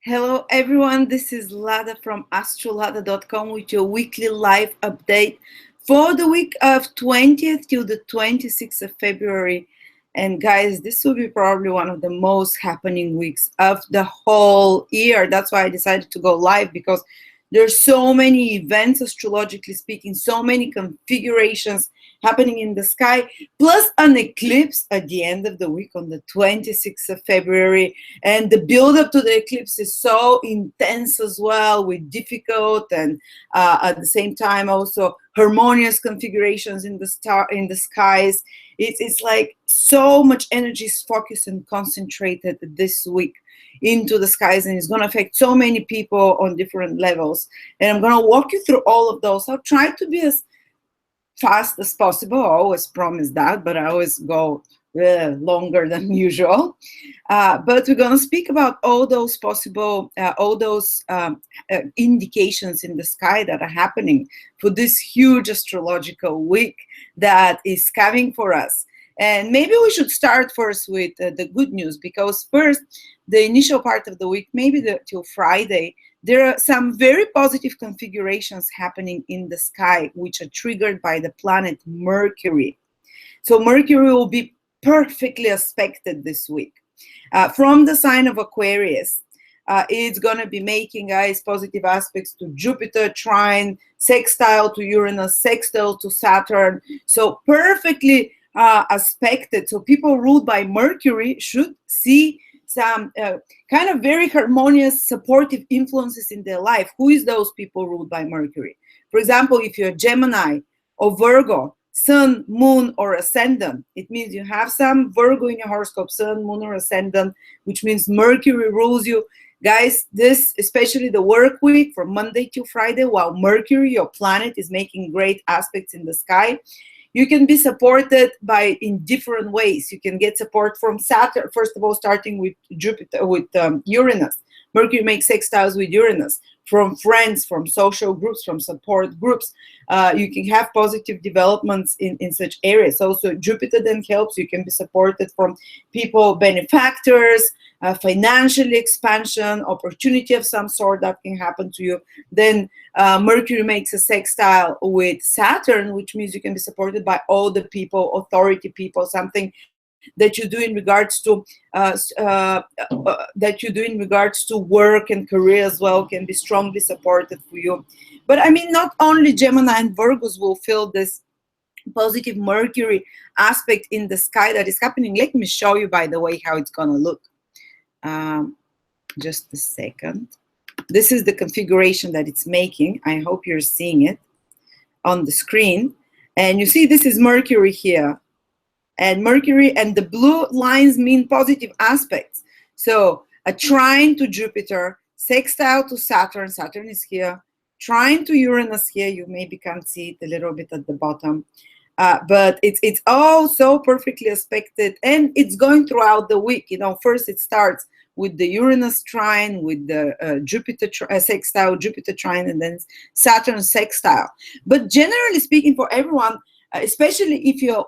Hello, everyone. This is Lada from astrolada.com with your weekly live update for the week of 20th to the 26th of February. And guys, this will be probably one of the most happening weeks of the whole year. That's why I decided to go live, because there's so many events, astrologically speaking, so many configurations happening in the sky, plus an eclipse at the end of the week on the 26th of February. And the build up to the eclipse is so intense as well, with difficult and at the same time also harmonious configurations in the skies. It's like so much energy is focused and concentrated this week into the skies, and it's going to affect so many people on different levels. And I'm going to walk you through all of those. I'll try to be as fast as possible. I always promise that, but I always go longer than usual. But we're going to speak about all those possible, indications in the sky that are happening for this huge astrological week that is coming for us. And maybe we should start first with the good news, because first, the initial part of the week, maybe till Friday, there are some very positive configurations happening in the sky, which are triggered by the planet Mercury. So Mercury will be perfectly aspected this week from the sign of Aquarius. It's going to be making, guys, positive aspects to Jupiter, trine, sextile to Uranus, sextile to Saturn. So perfectly aspected. So people ruled by Mercury should see some kind of very harmonious, supportive influences in their life. Who is those people ruled by Mercury? For example, if you're Gemini or Virgo, Sun, Moon, or Ascendant, it means you have some Virgo in your horoscope, Sun, Moon, or Ascendant, which means Mercury rules you. Guys, this, especially the work week from Monday to Friday, while Mercury, your planet, is making great aspects in the sky, you can be supported in different ways. You can get support from Saturn, first of all, starting with Jupiter, with Uranus. Mercury makes sextiles with Uranus. From friends, from social groups, from support groups, you can have positive developments in such areas. Also, Jupiter then helps. You can be supported from people, benefactors, financial expansion, opportunity of some sort that can happen to you. Then Mercury makes a sextile with Saturn, which means you can be supported by all the people, authority people, something that you do in regards to work and career as well, can be strongly supported for you. But I mean, not only Gemini and Virgos will feel this positive Mercury aspect in the sky that is happening. Let me show you, by the way, how it's gonna look. Just a second. This is the configuration that it's making. I hope you're seeing it on the screen. And you see, this is Mercury here. And Mercury and the blue lines mean positive aspects. So a trine to Jupiter, sextile to Saturn. Saturn is here. Trine to Uranus here. You maybe can't see it a little bit at the bottom. But it's all so perfectly aspected, and it's going throughout the week. You know, first it starts with the Uranus trine, with the Jupiter sextile, Jupiter trine, and then Saturn sextile. But generally speaking, for everyone, especially if you're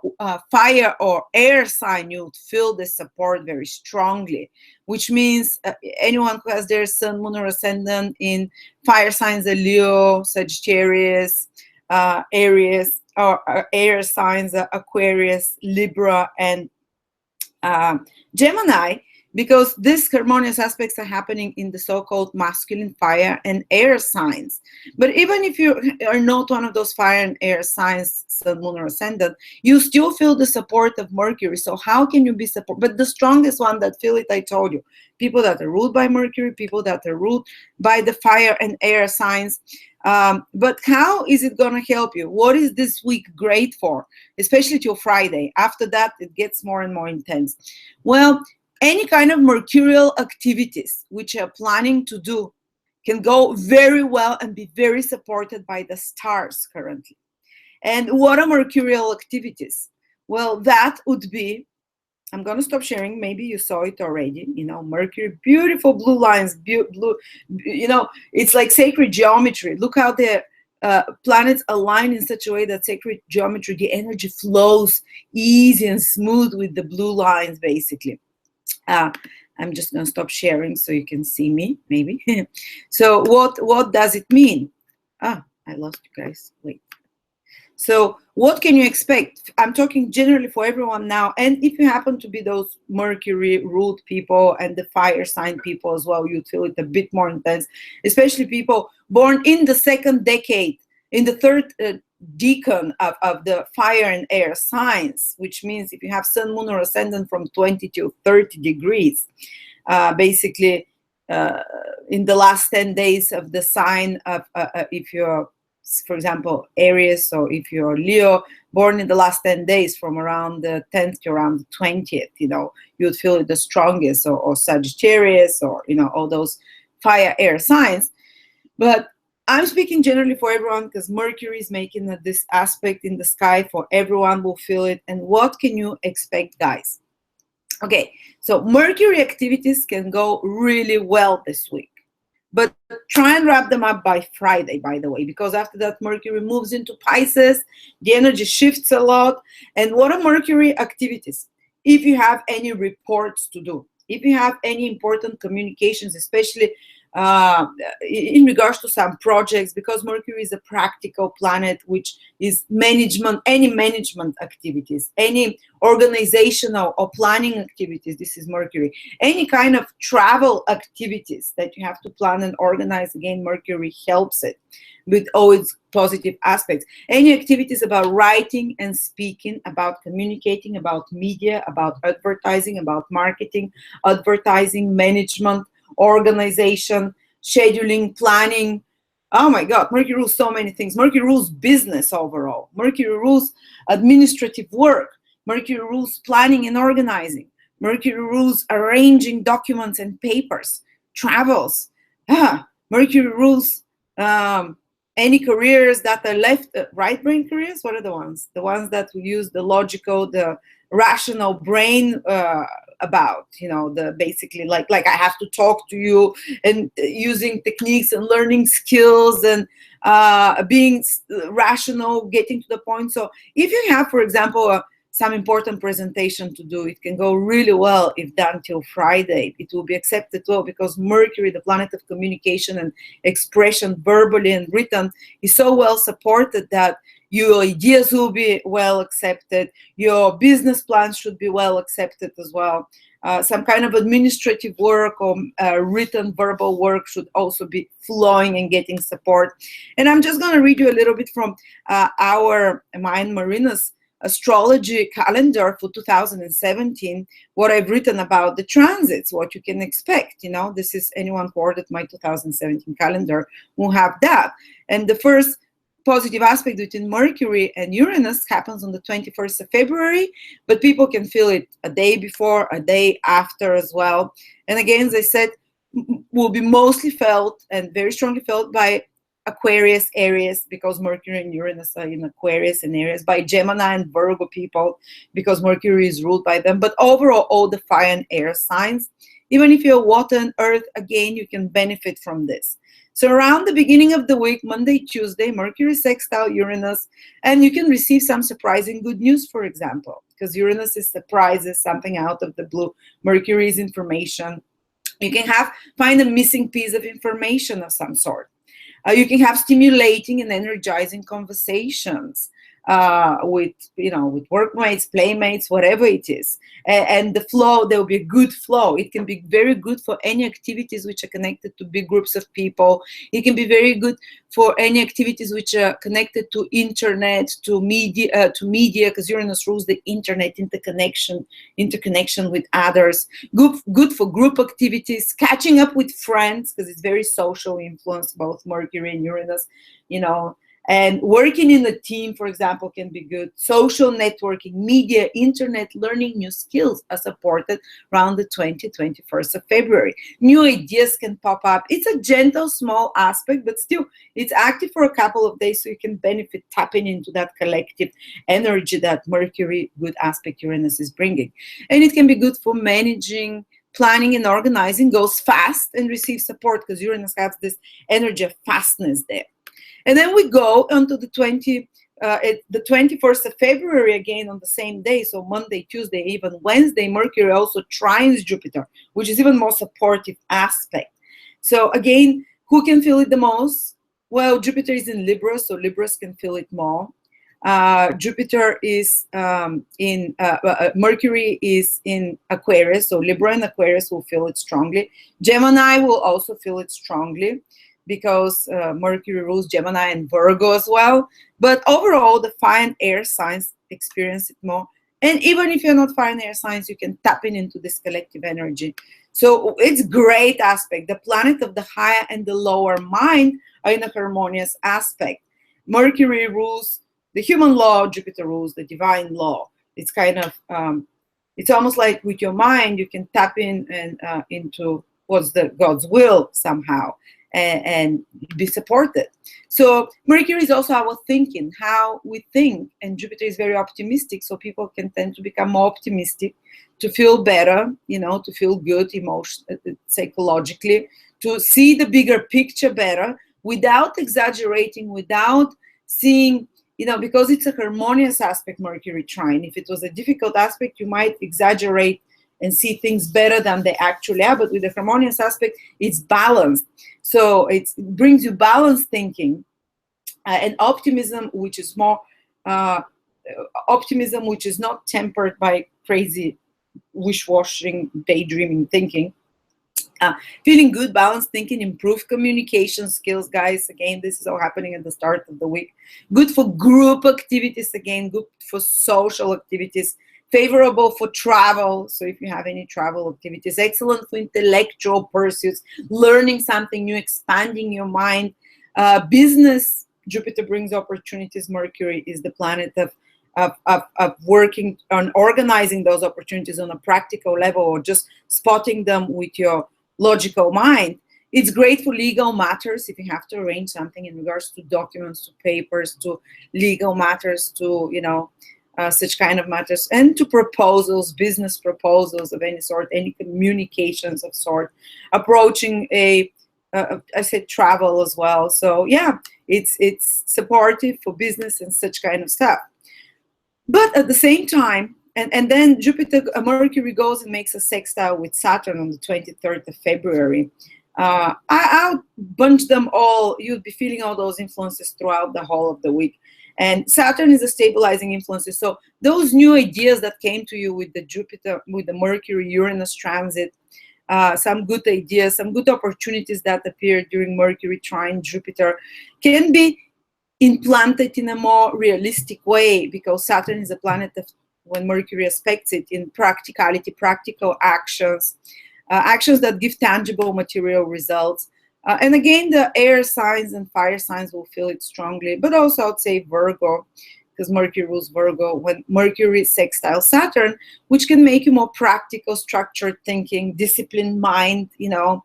fire or air sign, you'll feel the support very strongly, which means anyone who has their Sun, Moon, or Ascendant in fire signs, a Leo, Sagittarius, Aries, or air signs, Aquarius, Libra, and Gemini, because these harmonious aspects are happening in the so-called masculine fire and air signs. But even if you are not one of those fire and air signs, Sun, Moon, or Ascendant, you still feel the support of Mercury. So how can you be supported? But the strongest one that feel it, I told you, people that are ruled by Mercury, people that are ruled by the fire and air signs. But how is it going to help you? What is this week great for? Especially till Friday. After that, it gets more and more intense. Well, any kind of mercurial activities which you're planning to do can go very well and be very supported by the stars currently. And what are mercurial activities? Well, that would be, I'm going to stop sharing. Maybe you saw it already. You know, Mercury, beautiful blue lines, blue, you know, it's like sacred geometry. Look how the planets align in such a way that sacred geometry, the energy flows easy and smooth with the blue lines, basically. I'm just going to stop sharing so you can see me, maybe. So what does it mean? Ah, I lost you guys. Wait. So what can you expect? I'm talking generally for everyone now. And if you happen to be those Mercury ruled people and the fire sign people as well, you feel it a bit more intense, especially people born in the second decade, in the third decan of the fire and air signs, which means if you have sun, moon, or ascendant from 20 to 30 degrees, basically in the last 10 days of the sign of, if you're, for example, Aries, so if you're Leo, born in the last 10 days from around the 10th to around the 20th, you'd feel it the strongest, or Sagittarius, or, all those fire air signs. But I'm speaking generally for everyone because Mercury is making this aspect in the sky for everyone will feel it. And what can you expect, guys? Okay, so Mercury activities can go really well this week. But try and wrap them up by Friday, by the way, because after that, Mercury moves into Pisces. The energy shifts a lot. And what are Mercury activities? If you have any reports to do, if you have any important communications, especially in regards to some projects, because Mercury is a practical planet, which is management, any management activities, any organizational or planning activities, this is Mercury. Any kind of travel activities that you have to plan and organize, again, Mercury helps it with all its positive aspects. Any activities about writing and speaking, about communicating, about media, about advertising, about marketing, advertising, management, organization, scheduling, planning. Oh my God, Mercury rules so many things. Mercury rules business overall. Mercury rules administrative work. Mercury rules planning and organizing. Mercury rules arranging documents and papers, travels. Mercury rules any careers that are left, right brain careers. What are the ones? The ones that use the logical, the rational brain about, the basically like I have to talk to you, and using techniques and learning skills and being rational, getting to the point. So if you have, for example, some important presentation to do, it can go really well if done till Friday. It will be accepted well because Mercury, the planet of communication and expression, verbally and written, is so well supported that your ideas will be well accepted. Your business plans should be well accepted as well. Some kind of administrative work or written verbal work should also be flowing and getting support. And I'm just going to read you a little bit from mine, Marina's astrology calendar for 2017, what I've written about the transits, what you can expect. This is anyone who ordered my 2017 calendar will have that. And the first positive aspect between Mercury and Uranus happens on the 21st of February, but people can feel it a day before, a day after as well. And again, as I said, will be mostly felt and very strongly felt by Aquarius, Aries, because Mercury and Uranus are in Aquarius and Aries, by Gemini and Virgo people, because Mercury is ruled by them. But overall, all the fire and air signs, even if you're water and earth, again, you can benefit from this. So around the beginning of the week, Monday, Tuesday, Mercury sextile Uranus, and you can receive some surprising good news, for example, because Uranus is surprises, something out of the blue. Mercury is information. You can find a missing piece of information of some sort. You can have stimulating and energizing conversations with workmates, playmates, whatever it is. And the flow, there will be a good flow. It can be very good for any activities which are connected to big groups of people. It can be very good for any activities which are connected to internet, to media, because Uranus rules the internet, interconnection with others. Good for group activities, catching up with friends, because it's very social influence, both Mercury and Uranus, and working in a team, for example, can be good. Social networking, media, internet, learning new skills are supported around the 21st of February. New ideas can pop up. It's a gentle, small aspect, but still, it's active for a couple of days, so you can benefit tapping into that collective energy that Mercury, good aspect Uranus, is bringing. And it can be good for managing, planning, and organizing, goes fast and receives support, because Uranus has this energy of fastness there. And then we go onto the the 21st of February, again on the same day, so Monday, Tuesday, even Wednesday, Mercury also trines Jupiter, which is even more supportive aspect. So again, who can feel it the most? Well, Jupiter is in Libra, so Libras can feel it more. Jupiter is Mercury is in Aquarius, so Libra and Aquarius will feel it strongly. Gemini will also feel it strongly because Mercury rules Gemini and Virgo as well. But overall, the fire and air signs experience it more. And even if you're not fire and air signs, you can tap into this collective energy. So it's great aspect. The planet of the higher and the lower mind are in a harmonious aspect. Mercury rules the human law, Jupiter rules the divine law. It's kind of, it's almost like with your mind, you can tap in and into what's the God's will somehow and be supported. So Mercury is also our thinking, how we think, and Jupiter is very optimistic, so people can tend to become more optimistic, to feel better, you know, to feel good psychologically, to see the bigger picture better without exaggerating, without seeing, you know, because it's a harmonious aspect, Mercury trine. If it was a difficult aspect, you might exaggerate and see things better than they actually are. But with the harmonious aspect, it's balanced. So it brings you balanced thinking and optimism, which is more optimism, which is not tempered by crazy wish-washing, daydreaming thinking. Feeling good, balanced thinking, improved communication skills, guys. Again, this is all happening at the start of the week. Good for group activities, again, good for social activities, favorable for travel. So if you have any travel activities, excellent for intellectual pursuits, learning something new, expanding your mind. Business, Jupiter brings opportunities. Mercury is the planet of working on organizing those opportunities on a practical level, or just spotting them with your logical mind. It's great for legal matters if you have to arrange something in regards to documents, to papers, to legal matters, to, you know, such kind of matters, and to proposals, business proposals of any sort, any communications of sort, approaching I said travel as well. So yeah, it's supportive for business and such kind of stuff. But at the same time, and then Mercury goes and makes a sextile with Saturn on the 23rd of February. I'll bunch them all. You'll be feeling all those influences throughout the whole of the week. And Saturn is a stabilizing influence. So those new ideas that came to you with the Mercury Uranus transit, some good ideas, some good opportunities that appeared during Mercury trine Jupiter can be implanted in a more realistic way, because Saturn is a planet of, when Mercury aspects it, in practicality, practical actions, actions that give tangible material results. And again, the air signs and fire signs will feel it strongly, but also I'd say Virgo, because Mercury rules Virgo, when Mercury sextile Saturn, which can make you more practical, structured thinking, disciplined mind, you know,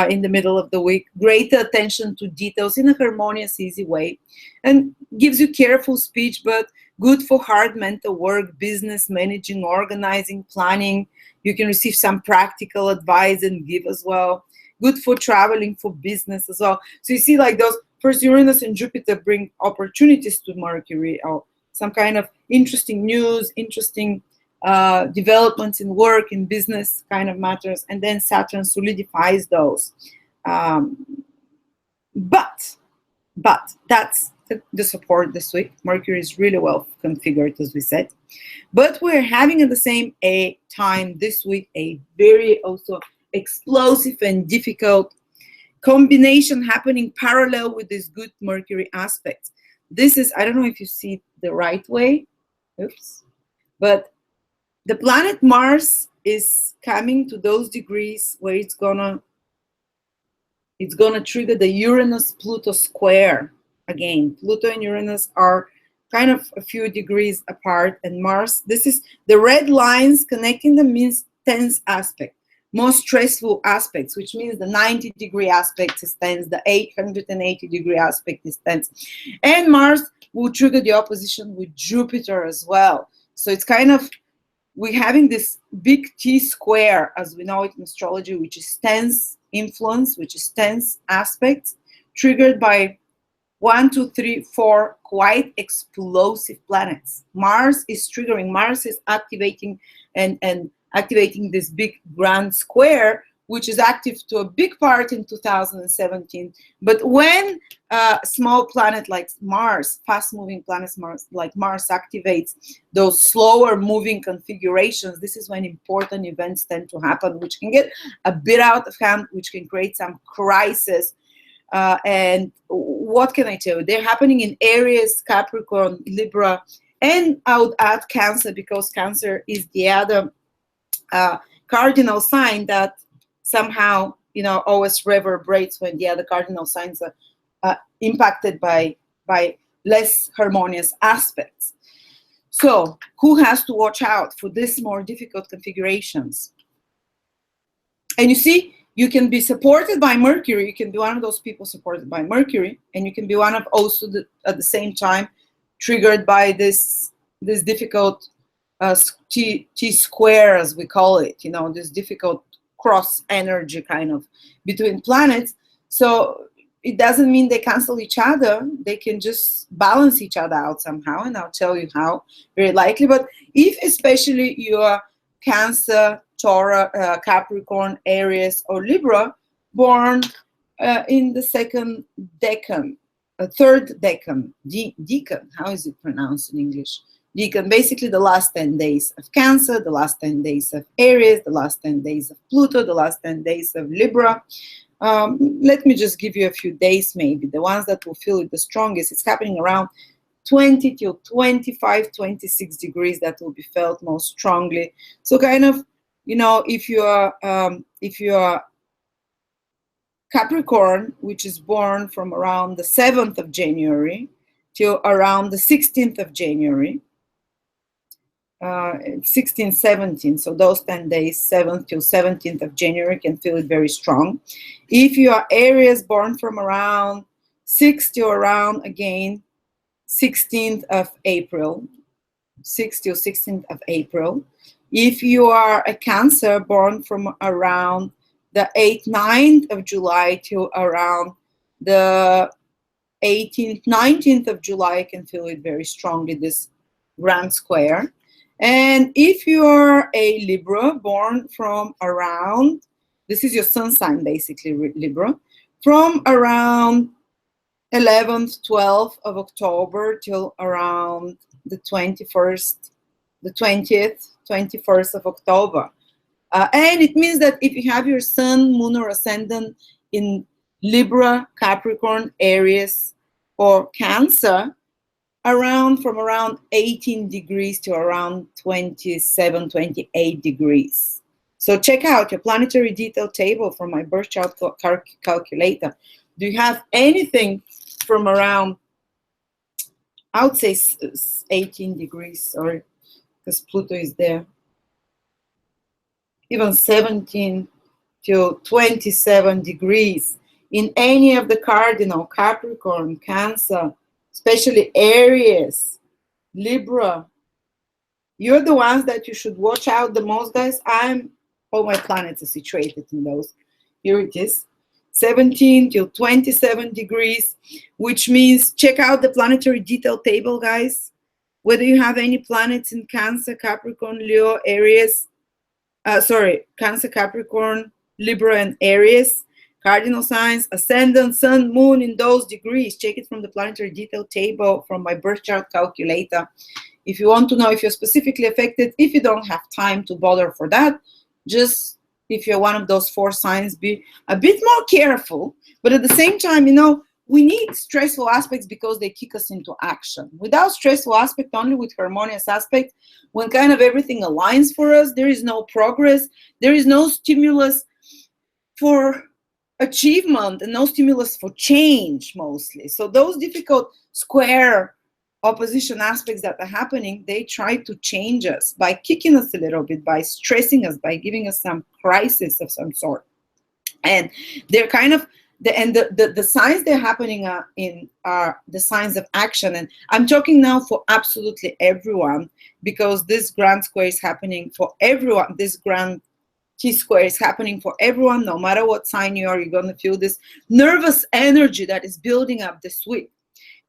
in the middle of the week, greater attention to details in a harmonious, easy way, and gives you careful speech, but good for hard mental work, business, managing, organizing, planning. You can receive some practical advice and give as well. Good for traveling, for business as well. So you see, like, those first Uranus and Jupiter bring opportunities to Mercury, or some kind of interesting news, interesting developments in work, in business kind of matters, and then Saturn solidifies those. But that's the support this week. Mercury is really well configured, as we said. But we're having at the same time this week a very also explosive and difficult combination happening parallel with this good Mercury aspect. This is, I don't know if you see it the right way, oops, but the planet Mars is coming to those degrees where it's gonna trigger the Uranus-Pluto square again. Pluto and Uranus are kind of a few degrees apart, and Mars, this is the red lines connecting them, means tense aspect, more stressful aspects, which means the 90-degree aspect is tense, the 880-degree aspect is tense. And Mars will trigger the opposition with Jupiter as well. So it's kind of, we're having this big T square, as we know it in astrology, which is tense influence, which is tense aspects, triggered by one, two, three, four quite explosive planets. Mars is triggering, Mars is activating and activating this big grand square, which is active to a big part in 2017. But when a small planet like Mars, fast-moving planets like Mars activates those slower moving configurations, this is when important events tend to happen, which can get a bit out of hand, which can create some crisis. And what can I tell you? They're happening in Aries, Capricorn, Libra, and I would add Cancer, because Cancer is the other cardinal sign that somehow, always reverberates when the other cardinal signs are impacted by less harmonious aspects. So who has to watch out for these more difficult configurations? And you see, you can be supported by Mercury. You can be one of those people supported by Mercury, and you can be one of also at the same time triggered by this difficult T-square, as we call it, this difficult cross energy kind of between planets. So it doesn't mean they cancel each other. They can just balance each other out somehow, and I'll tell you how, very likely. But if especially you are Cancer, Taurus, Capricorn, Aries, or Libra, born in the second decan, third decan, decan, how is it pronounced in English? Decan, basically the last 10 days of Cancer, the last 10 days of Aries, the last 10 days of Pluto, the last 10 days of Libra. Let me just give you a few days, maybe, the ones that will feel it the strongest. It's happening around 20 till 25, 26 degrees, that will be felt most strongly. So kind of, if you are Capricorn, which is born from around the 7th of January till around the 16th of January, 16, 17, so those 10 days, 7th till 17th of January, can feel it very strong. If you are Aries, born from around 6 till around, again, 16th of April, 6th till 16th of April. If you are a Cancer, born from around the 8th, 9th of July till around the 18th, 19th of July, I can feel it very strongly, this grand square. And if you are a Libra, born from around, this is your sun sign, basically, Libra, from around 11th, 12th of October till around the 21st, the 20th, 21st of October. And it means that if you have your sun, moon, or ascendant in Libra, Capricorn, Aries, or Cancer, from around 18 degrees to around 27, 28 degrees. So check out your planetary detail table from my birth chart calculator. Do you have anything from around, I would say 18 degrees, sorry, because Pluto is there, even 17 to 27 degrees in any of the cardinal, Capricorn, Cancer, especially Aries, Libra? You're the ones that you should watch out the most, guys. All my planets are situated in those. Here it is. 17 till 27 degrees, which means check out the planetary detail table, guys. Whether you have any planets in Cancer, Capricorn, Leo, Aries, Cancer, Capricorn, Libra, and Aries, cardinal signs, ascendant, sun, moon in those degrees. Check it from the planetary detail table from my birth chart calculator. If you want to know if you're specifically affected, if you don't have time to bother for that, just if you're one of those 4 signs, be a bit more careful. But at the same time, we need stressful aspects because they kick us into action. Without stressful aspect, only with harmonious aspect, when kind of everything aligns for us, there is no progress, there is no stimulus for achievement and no stimulus for change, mostly. So those difficult square opposition aspects that are happening, they try to change us by kicking us a little bit, by stressing us, by giving us some crisis of some sort. And they're kind of the signs they're happening are the signs of action. And I'm talking now for absolutely everyone, because this grand square is happening for everyone. This grand T-square is happening for everyone, no matter what sign you are. You're going to feel this nervous energy that is building up this week.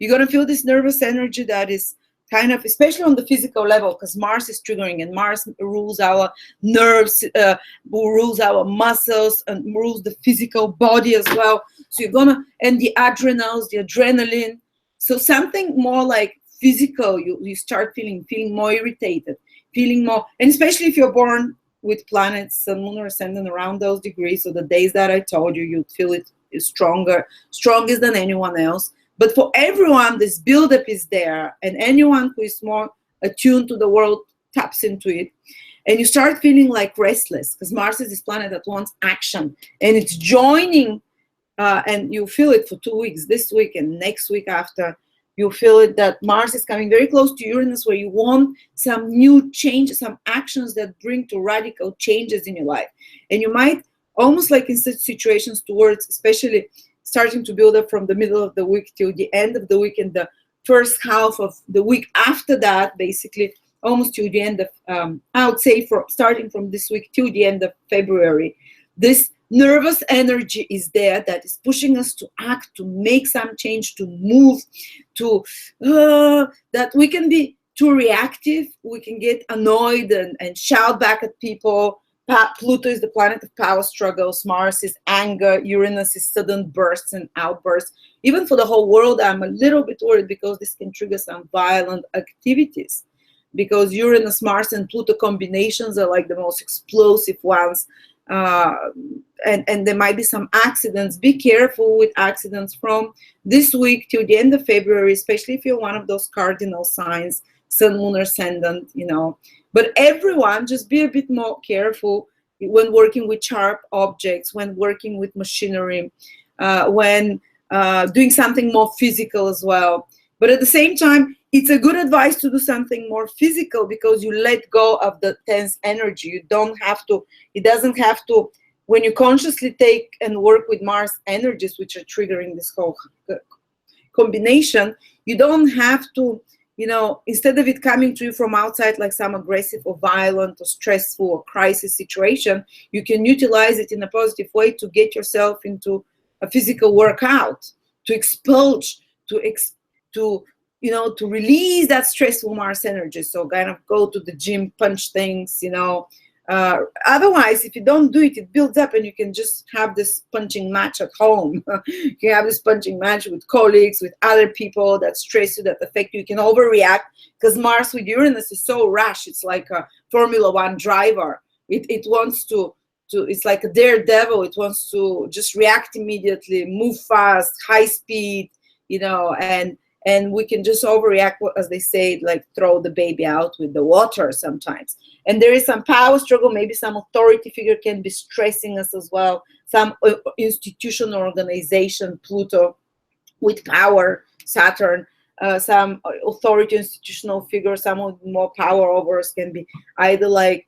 You're going to feel this nervous energy that is kind of, especially on the physical level, because Mars is triggering, and Mars rules our nerves, rules our muscles, and rules the physical body as well. So you're gonna, and the adrenals, the adrenaline. So something more like physical, you start feeling more irritated, feeling more, and especially if you're born with planets, sun, moon, or ascendant around those degrees, so the days that I told you, you'd feel it is strongest than anyone else. But for everyone, this buildup is there, and anyone who is more attuned to the world taps into it. And you start feeling like restless, because Mars is this planet that wants action, and it's joining, and you feel it for 2 weeks, this week and next week after. You feel it that Mars is coming very close to Uranus, where you want some new changes, some actions that bring to radical changes in your life. And you might, almost like in such situations, towards especially starting to build up from the middle of the week till the end of the week, and the first half of the week after that, basically almost to the end of, I would say starting from this week till the end of February, this nervous energy is there that is pushing us to act, to make some change, to move, to that we can be too reactive, we can get annoyed and shout back at people. Pluto is the planet of power struggles, Mars is anger, Uranus is sudden bursts and outbursts. Even for the whole world, I'm a little bit worried, because this can trigger some violent activities, because Uranus, Mars, and Pluto combinations are like the most explosive ones. And there might be some accidents. Be careful with accidents from this week till the end of February, especially if you're one of those cardinal signs, sun, moon, or ascendant, you know. But everyone, just be a bit more careful when working with sharp objects, when working with machinery, when doing something more physical as well. But at the same time, it's a good advice to do something more physical, because you let go of the tense energy. You don't have to, it doesn't have to, when you consciously take and work with Mars energies, which are triggering this whole combination, you don't have to, you know, instead of it coming to you from outside like some aggressive or violent or stressful or crisis situation, you can utilize it in a positive way to get yourself into a physical workout, to expulge, to you know, to release that stressful Mars energy. So kind of go to the gym, punch things, you know. Otherwise, if you don't do it, it builds up, and you can just have this punching match at home. You can have this punching match with colleagues, with other people that stress you, that affect you. You can overreact, because Mars with Uranus is so rash. It's like a Formula One driver. It wants to, it's like a daredevil. It wants to just react immediately, move fast, high speed, you know, and we can just overreact, as they say, like throw the baby out with the water sometimes. And there is some power struggle, maybe some authority figure can be stressing us as well, some institution or organization, Pluto with power, Saturn, some authority institutional figure, some of more power over us can be either like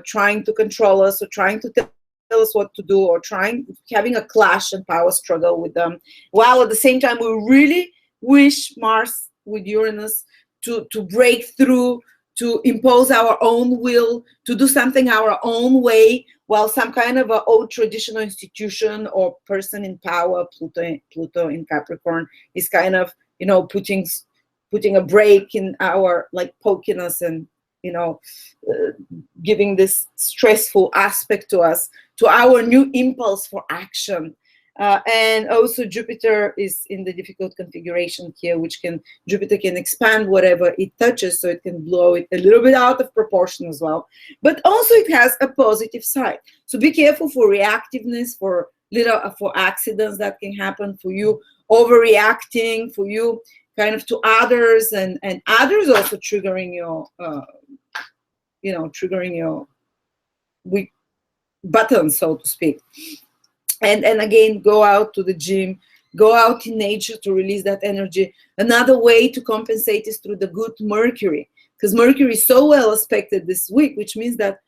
trying to control us, or trying to tell us what to do, or having a clash and power struggle with them, while at the same time we really wish Mars with Uranus to break through, to impose our own will, to do something our own way, while some kind of a old traditional institution or person in power, Pluto in Capricorn, is kind of, you know, putting a break in our, like poking us, and, you know, giving this stressful aspect to us, to our new impulse for action. And also Jupiter is in the difficult configuration here, which Jupiter can expand whatever it touches, so it can blow it a little bit out of proportion as well. But also it has a positive side. So be careful for reactiveness, for accidents that can happen, for you overreacting, for you kind of to others, and others also triggering your, you know, triggering your weak button, so to speak. And again, go out to the gym, go out in nature to release that energy. Another way to compensate is through the good Mercury, because Mercury is so well aspected this week, which means that,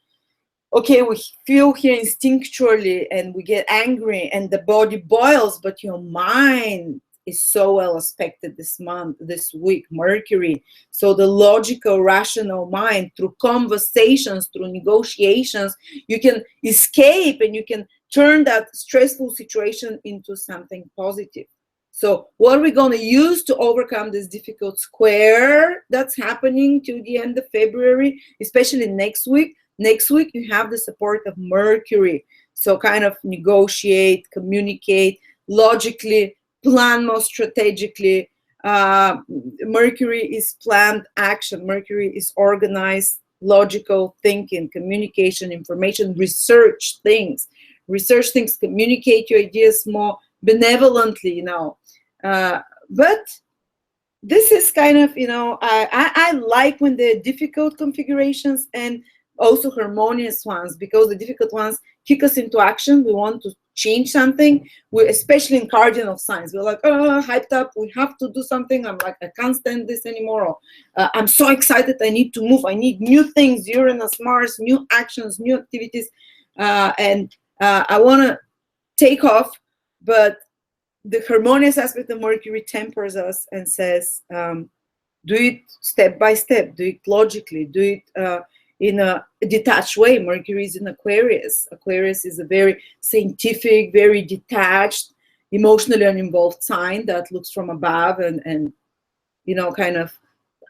okay, we feel here instinctually and we get angry and the body boils, but your mind is so well aspected this week, Mercury. So the logical, rational mind, through conversations, through negotiations, you can escape, and you can turn that stressful situation into something positive. So what are we going to use to overcome this difficult square that's happening to the end of February, especially next week? Next week, you have the support of Mercury. So kind of negotiate, communicate, logically, plan more strategically. Mercury is planned action. Mercury is organized, logical thinking, communication, information, research things. Research things, communicate your ideas more benevolently, but this is kind of, I like when the difficult configurations and also harmonious ones, because the difficult ones kick us into action. We want to change something. We, especially in cardinal signs, we're like, oh, hyped up, we have to do something. I'm like, I can't stand this anymore. Or, I'm so excited, I need to move, I need new things, Uranus, Mars, new actions, new activities, and I want to take off. But the harmonious aspect of Mercury tempers us and says, do it step by step, do it logically, do it in a detached way. Mercury is in Aquarius. Aquarius is a very scientific, very detached, emotionally uninvolved sign that looks from above and kind of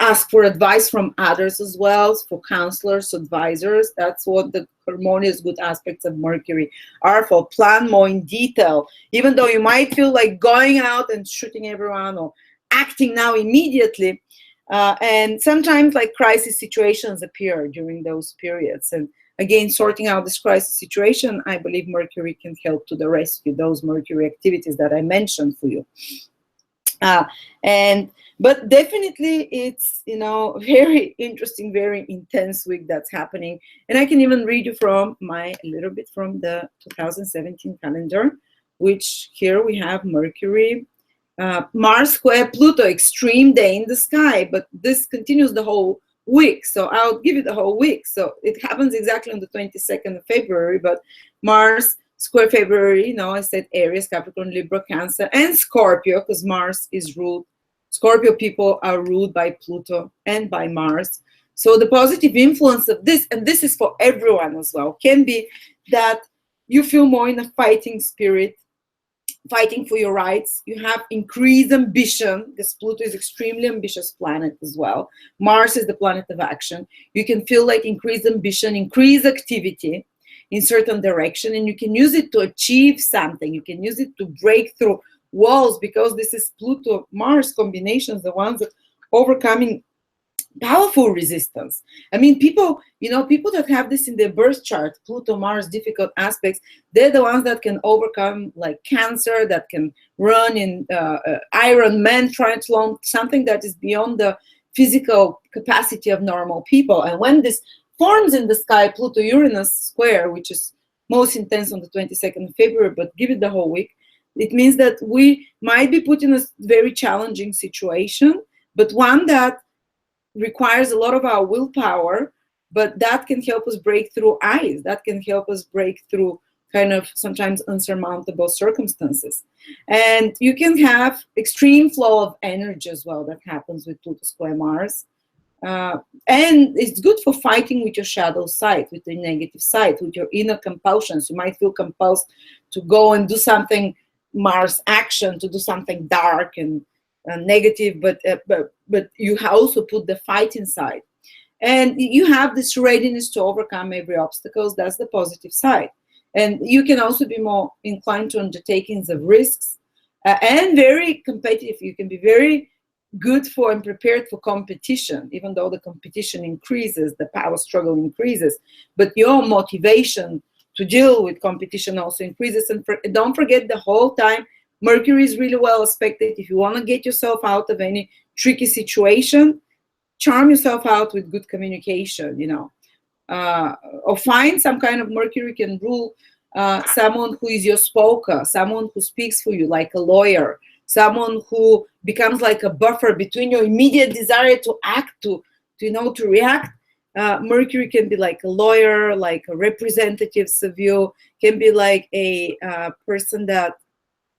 ask for advice from others as well, for counselors, advisors. That's what the harmonious good aspects of Mercury are for. Plan more in detail, even though you might feel like going out and shooting everyone or acting now immediately. And sometimes like crisis situations appear during those periods. And again, sorting out this crisis situation, I believe Mercury can help to the rescue, those Mercury activities that I mentioned for you. But definitely it's, very interesting, very intense week that's happening. And I can even read you from a little bit from the 2017 calendar, which here we have Mercury, Mars square Pluto, extreme day in the sky, but this continues the whole week. So I'll give you the whole week. So it happens exactly on the 22nd of February, but Mars square February, I said Aries, Capricorn, Libra, Cancer, and Scorpio, because Mars is ruled. Scorpio people are ruled by Pluto and by Mars. So the positive influence of this, and this is for everyone as well, can be that you feel more in a fighting spirit, fighting for your rights. You have increased ambition, because Pluto is extremely ambitious planet as well. Mars is the planet of action. You can feel like increased ambition, increased activity in certain direction, and you can use it to achieve something. You can use it to break through walls, because this is Pluto Mars combinations, the ones that overcoming powerful resistance. I mean, people that have this in their birth chart, Pluto Mars difficult aspects, they're the ones that can overcome like cancer, that can run in Iron Man triathlon, something that is beyond the physical capacity of normal people. And when this forms in the sky, Pluto Uranus square, which is most intense on the 22nd of February, but give it the whole week, it means that we might be put in a very challenging situation, but one that requires a lot of our willpower, but that can help us break through ice, that can help us break through kind of sometimes unsurmountable circumstances. And you can have extreme flow of energy as well that happens with Pluto square Mars. And it's good for fighting with your shadow side, with the negative side, with your inner compulsions. You might feel compelled to go and do something Mars action, to do something dark and negative, but you also put the fight inside, and you have this readiness to overcome every obstacle. That's the positive side. And you can also be more inclined to undertakings of risks, and very competitive. You can be very good for and prepared for competition, even though the competition increases, the power struggle increases, but your motivation to deal with competition also increases. And don't forget, the whole time Mercury is really well aspected. If you want to get yourself out of any tricky situation, charm yourself out with good communication, or find some kind of Mercury can rule someone who is your spoker, someone who speaks for you like a lawyer, someone who becomes like a buffer between your immediate desire to act, to react. Mercury can be like a lawyer, like a representative of you, can be like a person that,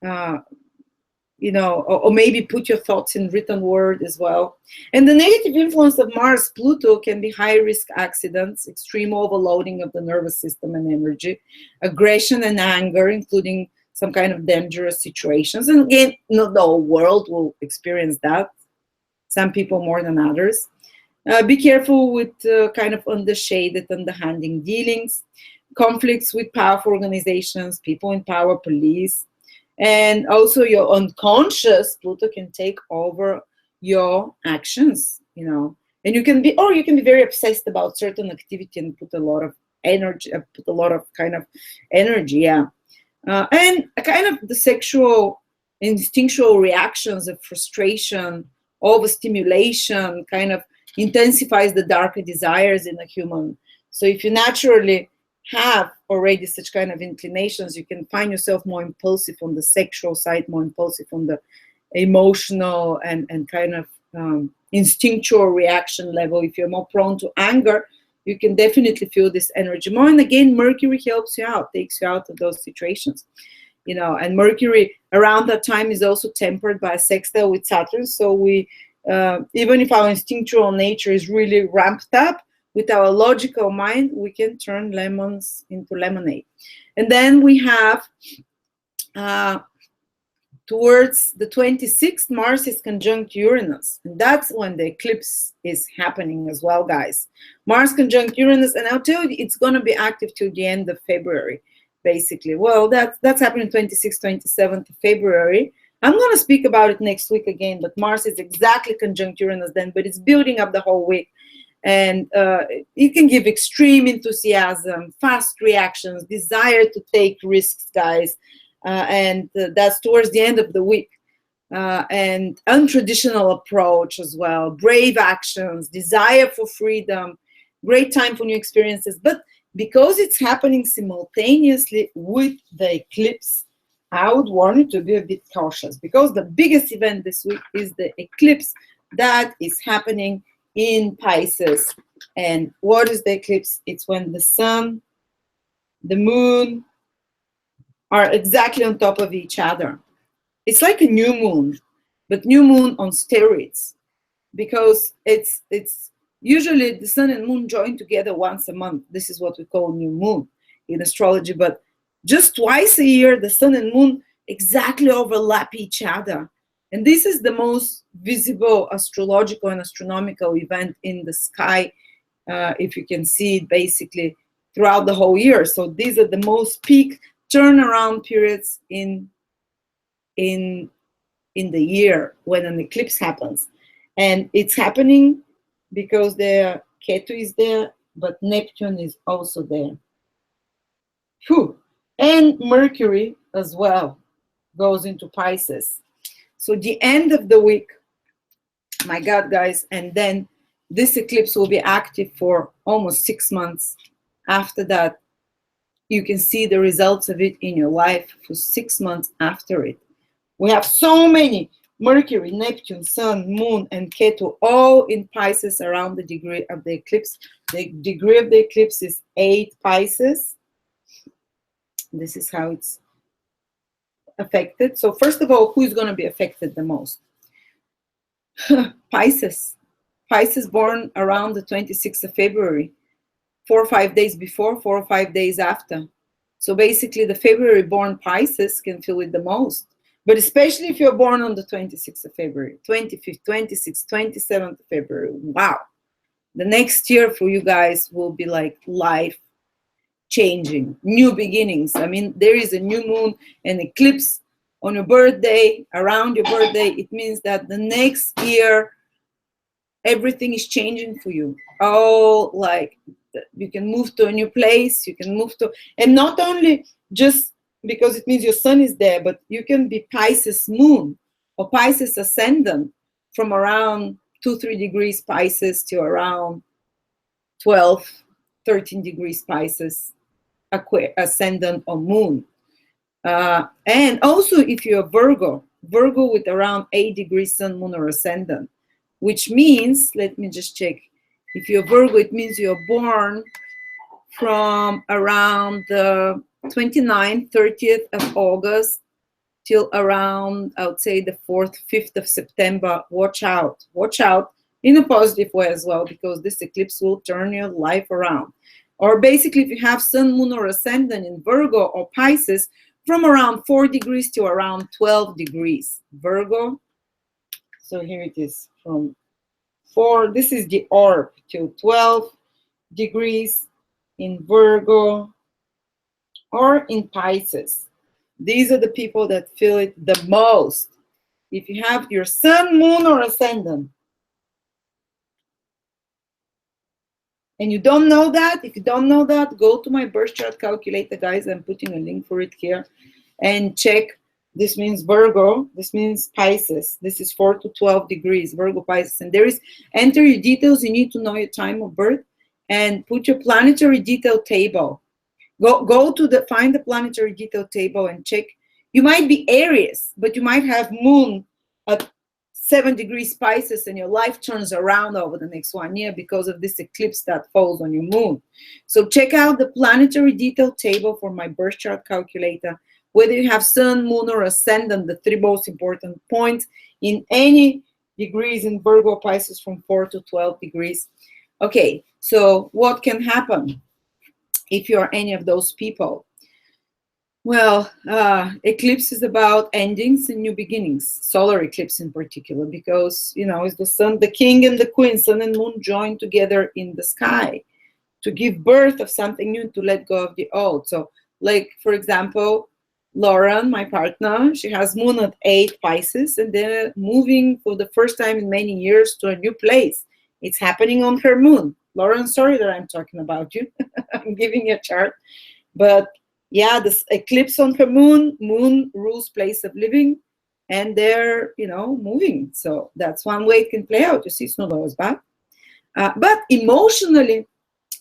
or maybe put your thoughts in written word as well. And the negative influence of Mars, Pluto can be high risk accidents, extreme overloading of the nervous system and energy, aggression and anger, including some kind of dangerous situations. And again, not the whole world will experience that. Some people more than others. Be careful with kind of undershaded, underhanding dealings, conflicts with powerful organizations, people in power, police, and also your unconscious. Pluto can take over your actions, you know, and you can be, or you can be very obsessed about certain activity and put a lot of energy, put a lot of kind of energy, yeah, and a kind of the sexual instinctual reactions of frustration, overstimulation, kind of intensifies the darker desires in a human. So if you naturally have already such kind of inclinations, you can find yourself more impulsive on the sexual side, more impulsive on the emotional and kind of instinctual reaction level. If you're more prone to anger, you can definitely feel this energy more. And again, Mercury helps you out, takes you out of those situations, you know. And Mercury around that time is also tempered by a sextile with Saturn. So we, even if our instinctual nature is really ramped up, with our logical mind, we can turn lemons into lemonade. And then we have towards the 26th, Mars is conjunct Uranus. And that's when the eclipse is happening as well, guys. Mars conjunct Uranus, and I'll tell you, it's going to be active till the end of February, basically. Well, that's happening 26th, 27th of February. I'm going to speak about it next week again, but Mars is exactly conjunct Uranus then, but it's building up the whole week. And it can give extreme enthusiasm, fast reactions, desire to take risks, guys. And that's towards the end of the week. And untraditional approach as well, brave actions, desire for freedom, great time for new experiences. But because it's happening simultaneously with the eclipse, I would warn you to be a bit cautious, because the biggest event this week is the eclipse that is happening in Pisces. And what is the eclipse? It's when the sun, the moon are exactly on top of each other. It's like a new moon, but new moon on steroids, because it's usually the sun and moon join together once a month. This is what we call new moon in astrology, but just twice a year the sun and moon exactly overlap each other. And this is the most visible astrological and astronomical event in the sky, if you can see it basically throughout the whole year. So these are the most peak turnaround periods in the year when an eclipse happens. And it's happening because the Ketu is there, but Neptune is also there. Whew. And Mercury as well goes into Pisces. So the end of the week, my God, guys, and then this eclipse will be active for almost 6 months. After that, you can see the results of it in your life for 6 months after it. We have so many, Mercury, Neptune, Sun, Moon, and Ketu, all in Pisces around the degree of the eclipse. The degree of the eclipse is 8 Pisces. This is how it's affected. So first of all, who is going to be affected the most? Pisces. Pisces born around the 26th of February, 4 or 5 days before, 4 or 5 days after. So basically the February born Pisces can feel it the most. But especially if you're born on the 26th of February, 25th, 26th, 27th of February. Wow. The next year for you guys will be like life changing, new beginnings. I mean, there is a new moon and eclipse on your birthday, around your birthday. It means that the next year, everything is changing for you. Oh, like you can move to a new place, you can move to, and not only just because it means your sun is there, but you can be Pisces moon or Pisces ascendant from around 2-3 degrees Pisces to around 12-13 degrees Pisces ascendant or moon. And also if you're Virgo with around 8 degrees sun, moon, or ascendant, which means, let me just check, if you're Virgo, it means you're born from around the 29th, 30th of August till around, I would say, the 4th, 5th of September. Watch out in a positive way as well, because this eclipse will turn your life around. Or basically, if you have sun, moon, or ascendant in Virgo or Pisces, from around 4 degrees to around 12 degrees. Virgo. So here it is from 4, this is the orb, to 12 degrees in Virgo or in Pisces. These are the people that feel it the most. If you have your sun, moon, or ascendant, and you don't know that, if you don't know that, go to my birth chart calculator, guys. I'm putting a link for it here, and check. This means Virgo, this means Pisces. This is 4 to 12 degrees, Virgo, Pisces. And there is, enter your details. You need to know your time of birth and put your planetary detail table. Go to the, find the planetary detail table and check. You might be Aries, but you might have moon at 7 degrees Pisces, and your life turns around over the next 1 year because of this eclipse that falls on your moon. So check out the planetary detail table for my birth chart calculator. Whether you have sun, moon, or ascendant, the 3 most important points in any degrees in Virgo, Pisces from 4 to 12 degrees. Okay, so what can happen if you are any of those people? Well, eclipse is about endings and new beginnings, solar eclipse in particular, because, you know, it's the sun, the king and the queen, sun and moon joined together in the sky to give birth of something new, to let go of the old. So, like, for example, Lauren, my partner, she has moon at 8 Pisces, and they're moving for the first time in many years to a new place. It's happening on her moon. Lauren, sorry that I'm talking about you. I'm giving you a chart. But yeah, this eclipse on her moon, moon rules place of living, and they're, you know, moving. So that's one way it can play out. You see, it's not always bad. But emotionally,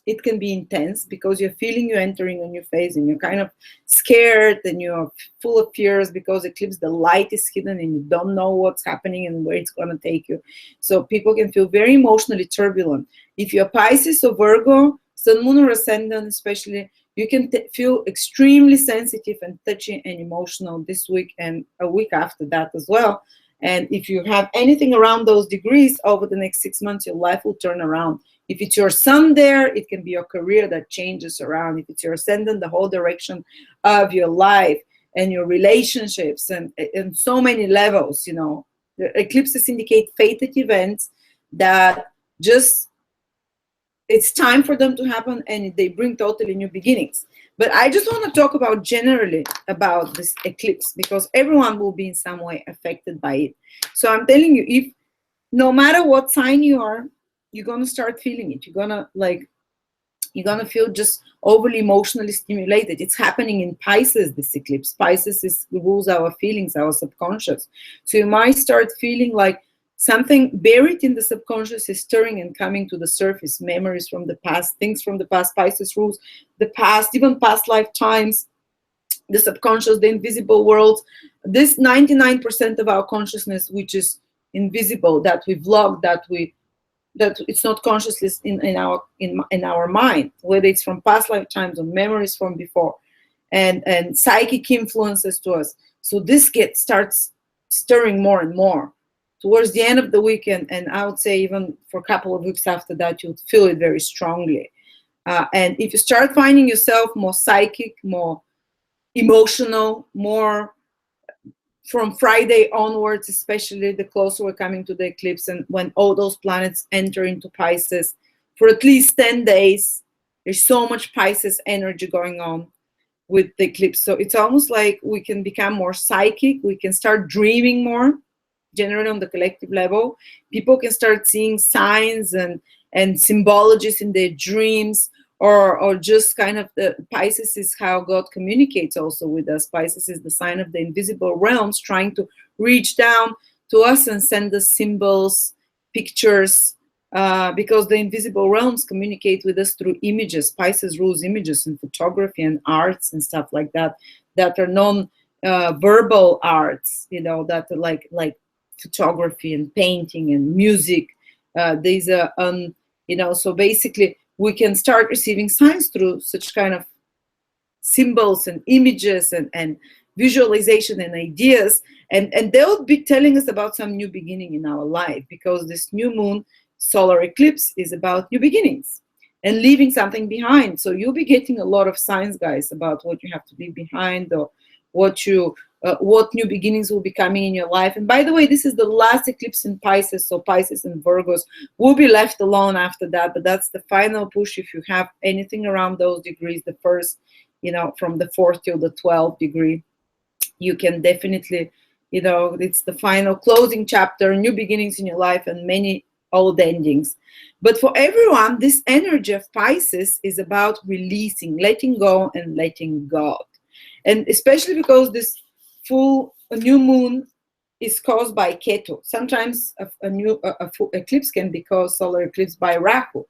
it can be intense because you're feeling you're entering a new phase, and you're kind of scared, and you're full of fears because eclipse, the light is hidden and you don't know what's happening and where it's going to take you. So people can feel very emotionally turbulent. If you're Pisces or Virgo, sun, moon, or ascendant especially, you can feel extremely sensitive and touchy and emotional this week and a week after that as well. And if you have anything around those degrees over the next 6 months, your life will turn around. If it's your sun there, it can be your career that changes around. If it's your ascendant, the whole direction of your life and your relationships and so many levels, you know. The eclipses indicate fated events that just, it's time for them to happen, and they bring totally new beginnings. But I just want to talk about generally about this eclipse, because everyone will be in some way affected by it. So I'm telling you, if no matter what sign you are, you're going to start feeling it. You're going to feel just overly emotionally stimulated. It's happening in Pisces, this eclipse. Pisces rules our feelings, our subconscious. So you might start feeling like something buried in the subconscious is stirring and coming to the surface. Memories from the past, things from the past. Pisces rules the past, even past lifetimes, the subconscious, the invisible world. This 99% of our consciousness, which is invisible, that we've logged, that it's not consciously in our mind, whether it's from past lifetimes or memories from before, and psychic influences to us. So this starts stirring more and more towards the end of the weekend, and I would say even for a couple of weeks after that, you would feel it very strongly. And if you start finding yourself more psychic, more emotional, more from Friday onwards, especially the closer we're coming to the eclipse, and when all those planets enter into Pisces for at least 10 days, there's so much Pisces energy going on with the eclipse. So it's almost like we can become more psychic. We can start dreaming more, generally on the collective level. People can start seeing signs and symbologies in their dreams, or just kind of, the Pisces is how God communicates also with us. Pisces is the sign of the invisible realms trying to reach down to us and send us symbols, pictures, because the invisible realms communicate with us through images. Pisces rules images and photography and arts and stuff like that, that are non-verbal arts, you know, that are like photography and painting and music. These are, you know, so basically, we can start receiving signs through such kind of symbols and images and visualization and ideas. And they'll be telling us about some new beginning in our life, because this new moon solar eclipse is about new beginnings and leaving something behind. So you'll be getting a lot of signs, guys, about what you have to leave behind, or what new beginnings will be coming in your life. And by the way, this is the last eclipse in Pisces, so Pisces and Virgos will be left alone after that, but that's the final push. If you have anything around those degrees, the first, from the 4th till the 12th degree, you can definitely, it's the final closing chapter, new beginnings in your life, and many old endings. But for everyone, this energy of Pisces is about releasing, letting go and letting God. And especially because this new moon is caused by Ketu. Sometimes a full eclipse can be caused, solar eclipse, by Rahu.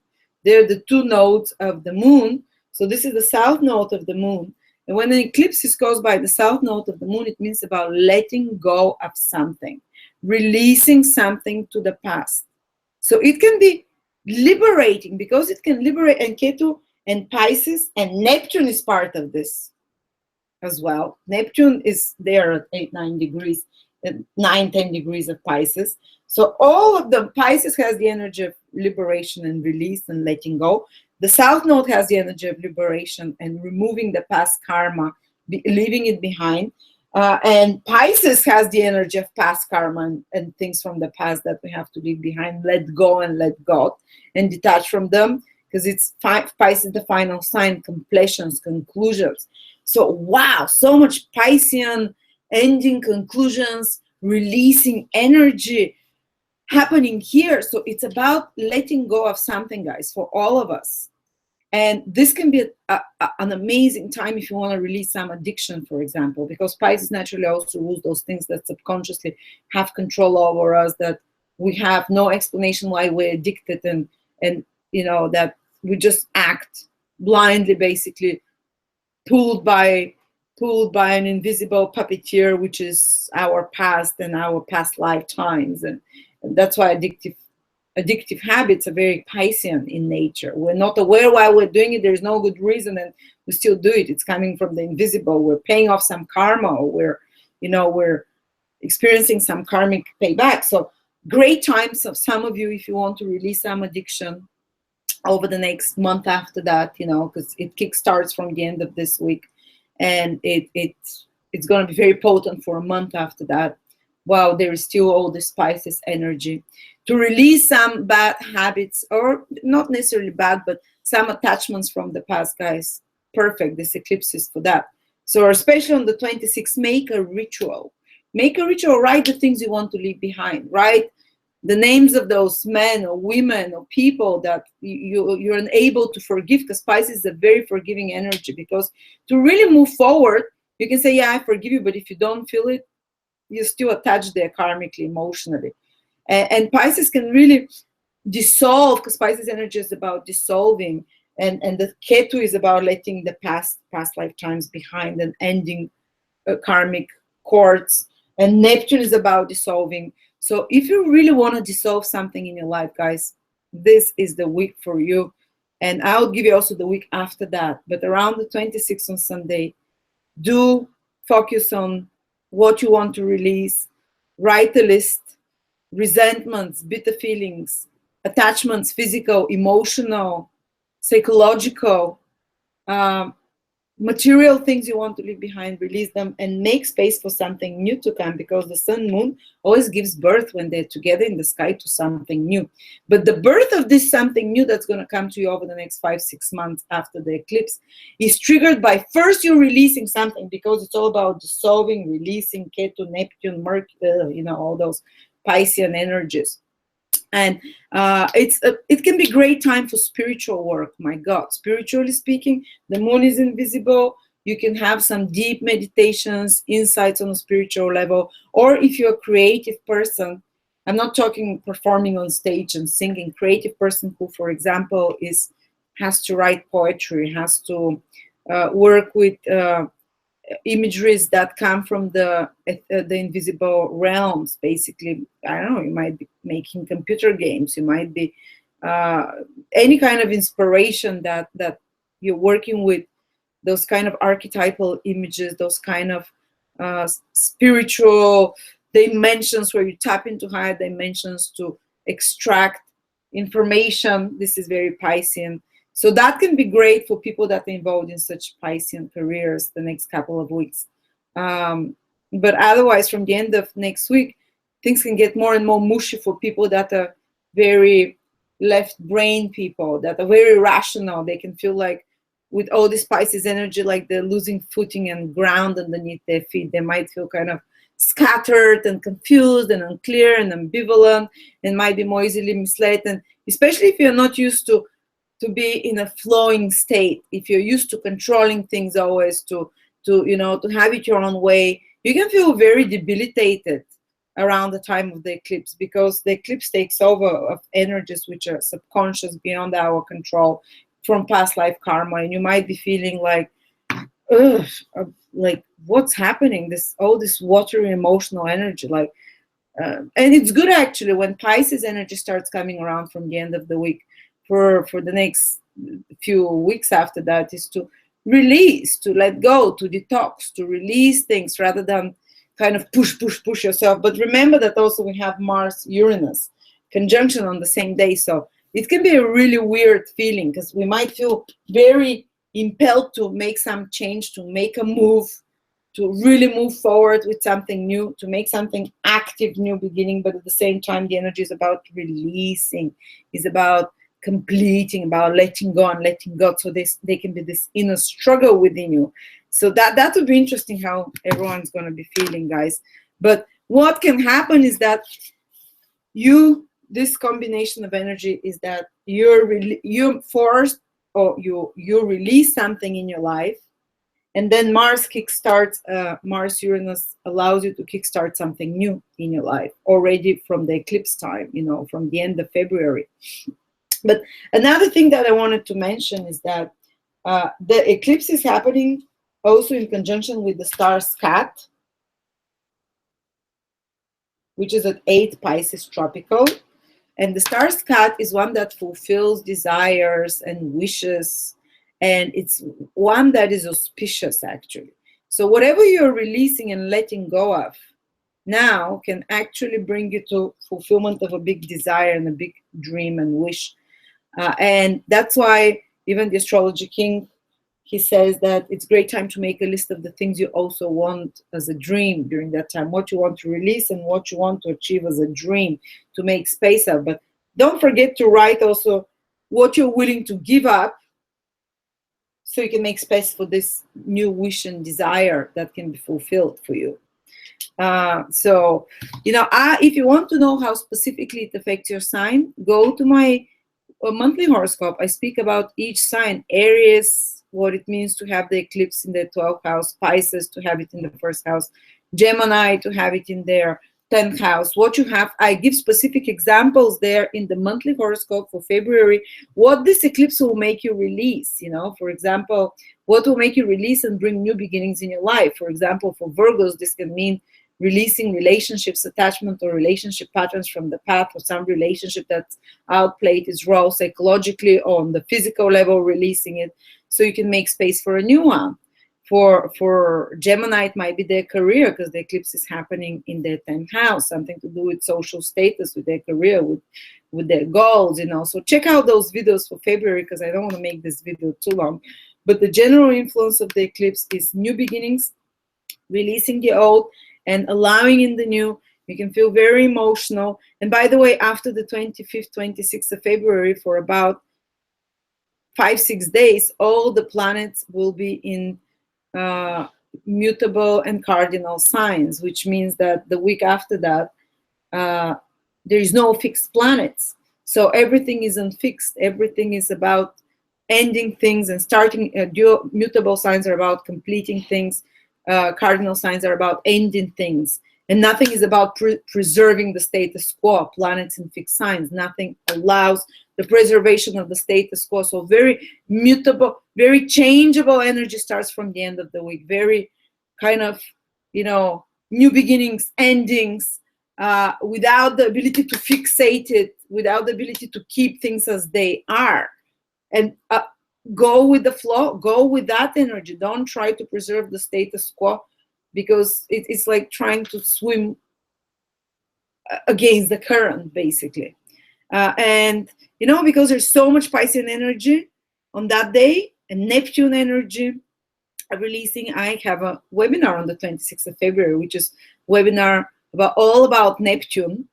They're the two nodes of the moon. So this is the south node of the moon. And when an eclipse is caused by the south node of the moon, it means about letting go of something, releasing something to the past. So it can be liberating, because it can liberate, and Ketu and Pisces and Neptune is part of this as well. Neptune is there at 8-9 degrees, 9-10 degrees of Pisces. So all of them, Pisces has the energy of liberation and release and letting go. The south node has the energy of liberation and removing the past karma, leaving it behind. And Pisces has the energy of past karma and things from the past that we have to leave behind, let go and let God, and detach from them, because it's Pisces, the final sign, completions, conclusions. So wow, so much Piscean ending, conclusions, releasing energy happening here. So it's about letting go of something, guys, for all of us. And this can be an amazing time if you want to release some addiction, for example, because Pisces naturally also rules those things that subconsciously have control over us, that we have no explanation why we're addicted, and that we just act blindly, basically pulled by an invisible puppeteer, which is our past and our past lifetimes. And that's why addictive habits are very Piscean in nature. We're not aware why we're doing it. There's no good reason, and we still do it. It's coming from the invisible. We're paying off some karma, or we're experiencing some karmic payback. So great times of some of you if you want to release some addiction over the next month after that, because it kickstarts from the end of this week, and it's going to be very potent for a month after that. Wow, there is still all this Pisces energy to release some bad habits, or not necessarily bad, but some attachments from the past, guys. Perfect. This eclipse is for that. So especially on the 26th, make a ritual. Write the things you want to leave behind. Write the names of those men or women or people that you're unable to forgive, because Pisces is a very forgiving energy. Because to really move forward, you can say, yeah, I forgive you, but if you don't feel it, you're still attached there karmically, emotionally. And Pisces can really dissolve, because Pisces energy is about dissolving, and the Ketu is about letting the past lifetimes behind and ending karmic cords, and Neptune is about dissolving. So if you really want to dissolve something in your life, guys, this is the week for you. And I'll give you also the week after that. But around the 26th on Sunday, do focus on what you want to release. Write a list. Resentments, bitter feelings, attachments, physical, emotional, psychological, material things you want to leave behind, release them, and make space for something new to come, because the sun moon always gives birth when they're together in the sky to something new. But the birth of this something new that's going to come to you over the next 5-6 months after the eclipse is triggered by first you releasing something, because it's all about dissolving, releasing, Ketu, Neptune, Mercury, all those Piscean energies. And it can be a great time for spiritual work. My God, spiritually speaking, the moon is invisible. You can have some deep meditations, insights on a spiritual level. Or if you're a creative person, I'm not talking performing on stage and singing, creative person who, for example, has to write poetry, has to work with imageries that come from the invisible realms. Basically, I don't know, you might be making computer games, you might be any kind of inspiration that you're working with, those kind of archetypal images, those kind of spiritual dimensions where you tap into higher dimensions to extract information. This is very Piscean. So that can be great for people that are involved in such Piscean careers the next couple of weeks. But otherwise, from the end of next week, things can get more and more mushy for people that are very left brain people, that are very rational. They can feel like with all this Pisces energy, like they're losing footing and ground underneath their feet. They might feel kind of scattered and confused and unclear and ambivalent, and might be more easily misled. And especially if you're not used to be in a flowing state, if you're used to controlling things always, to have it your own way, you can feel very debilitated around the time of the eclipse, because the eclipse takes over of energies which are subconscious, beyond our control, from past life karma, and you might be feeling like, ugh, like what's happening? All this watery emotional energy, like, and it's good actually when Pisces energy starts coming around from the end of the week. For the next few weeks after that, is to release, to let go, to detox, to release things rather than kind of push yourself. But remember that also we have Mars Uranus conjunction on the same day, so it can be a really weird feeling, because we might feel very impelled to make some change, to make a move, to really move forward with something new, to make something active, new beginning. But at the same time, the energy is about releasing, is about completing, about letting go and letting go. So they can be this inner struggle within you. So that would be interesting how everyone's going to be feeling, guys. But what can happen is that this combination of energy is that you're forced, or you release something in your life, and then Mars Uranus allows you to kickstart something new in your life already from the eclipse time, from the end of February. But another thing that I wanted to mention is that the eclipse is happening also in conjunction with the star Scat, which is at 8 Pisces tropical. And the star Scat is one that fulfills desires and wishes, and it's one that is auspicious, actually. So whatever you're releasing and letting go of now can actually bring you to fulfillment of a big desire and a big dream and wish. And that's why even the astrology king, he says that it's a great time to make a list of the things you also want as a dream during that time, what you want to release and what you want to achieve as a dream, to make space of. But don't forget to write also what you're willing to give up, so you can make space for this new wish and desire that can be fulfilled for you. So, if you want to know how specifically it affects your sign, go to my monthly horoscope. I speak about each sign. Aries, what it means to have the eclipse in the 12th house, Pisces to have it in the 1st house, Gemini to have it in their 10th house. What you have, I give specific examples there in the monthly horoscope for February, what this eclipse will make you release. For example, what will make you release and bring new beginnings in your life. For example, for Virgos, this can mean releasing relationships, attachment, or relationship patterns from the past, or some relationship that's outplayed its role psychologically or on the physical level, releasing it so you can make space for a new one. For Gemini, it might be their career, because the eclipse is happening in their 10th house, something to do with social status, with their career, with their goals. So check out those videos for February, because I don't want to make this video too long. But the general influence of the eclipse is new beginnings, releasing the old, and allowing in the new. You can feel very emotional. And by the way, after the 25th, 26th of February, for about 5-6 days, all the planets will be in mutable and cardinal signs, which means that the week after that, there is no fixed planets. So everything is unfixed. Everything is about ending things and starting. Mutable signs are about completing things. Cardinal signs are about ending things. And nothing is about preserving the status quo. Planets in fixed signs, nothing allows the preservation of the status quo. So very mutable, very changeable energy starts from the end of the week. Very kind of, new beginnings, endings, without the ability to fixate it, without the ability to keep things as they are. And go with the flow, go with that energy. Don't try to preserve the status quo, because it's like trying to swim against the current, basically. And because there's so much Piscean energy on that day, and Neptune energy, releasing. I have a webinar on the 26th of February, which is webinar about all about Neptune.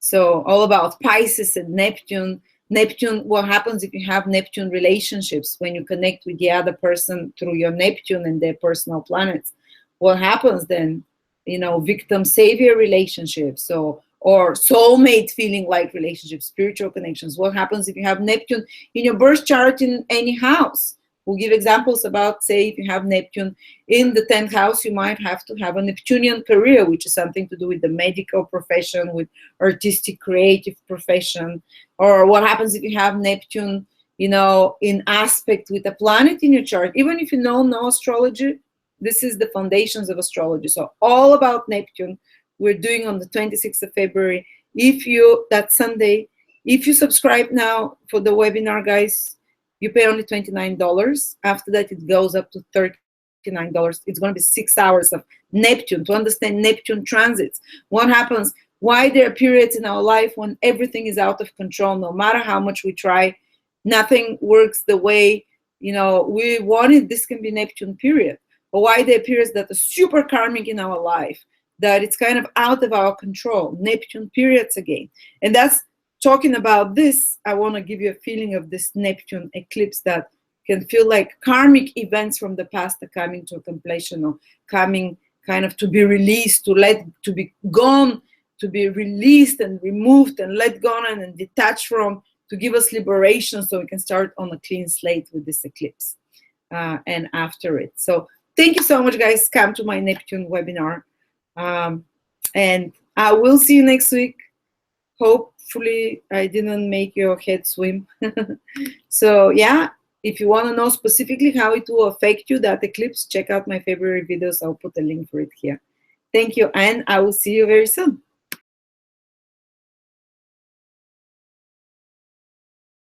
So all about Pisces and Neptune. Neptune, what happens if you have Neptune relationships, when you connect with the other person through your Neptune and their personal planets? What happens then? You know, victim savior relationships, so, or soulmate feeling like relationships, spiritual connections. What happens if you have Neptune in your birth chart in any house? We'll give examples about, say, if you have Neptune in the 10th house, you might have to have a Neptunian career, which is something to do with the medical profession, with artistic, creative profession. Or what happens if you have Neptune, you know, in aspect with a planet in your chart? Even if you know no astrology, this is the foundations of astrology. So all about Neptune, we're doing on the 26th of February. If you, that Sunday, if you subscribe now for the webinar, guys, you pay only $29. After that, it goes up to $39. It's going to be 6 hours of Neptune to understand Neptune transits. What happens? Why there are periods in our life when everything is out of control? No matter how much we try, nothing works the way, you know, we wanted. This can be Neptune period. But why there are periods that are super karmic in our life, that it's kind of out of our control? Neptune periods again. And that's talking about this. I want to give you a feeling of this Neptune eclipse that can feel like karmic events from the past are coming to a completion, or coming kind of to be released, to be gone, to be released and removed and let go and detached from, to give us liberation so we can start on a clean slate with this eclipse and after it. So thank you so much, guys. Come to my Neptune webinar. And I will see you next week. Hopefully I didn't make your head swim. So yeah, if you want to know specifically how it will affect you, that eclipse, check out my February videos. I'll put a link for it here. Thank you, and I will see you very soon.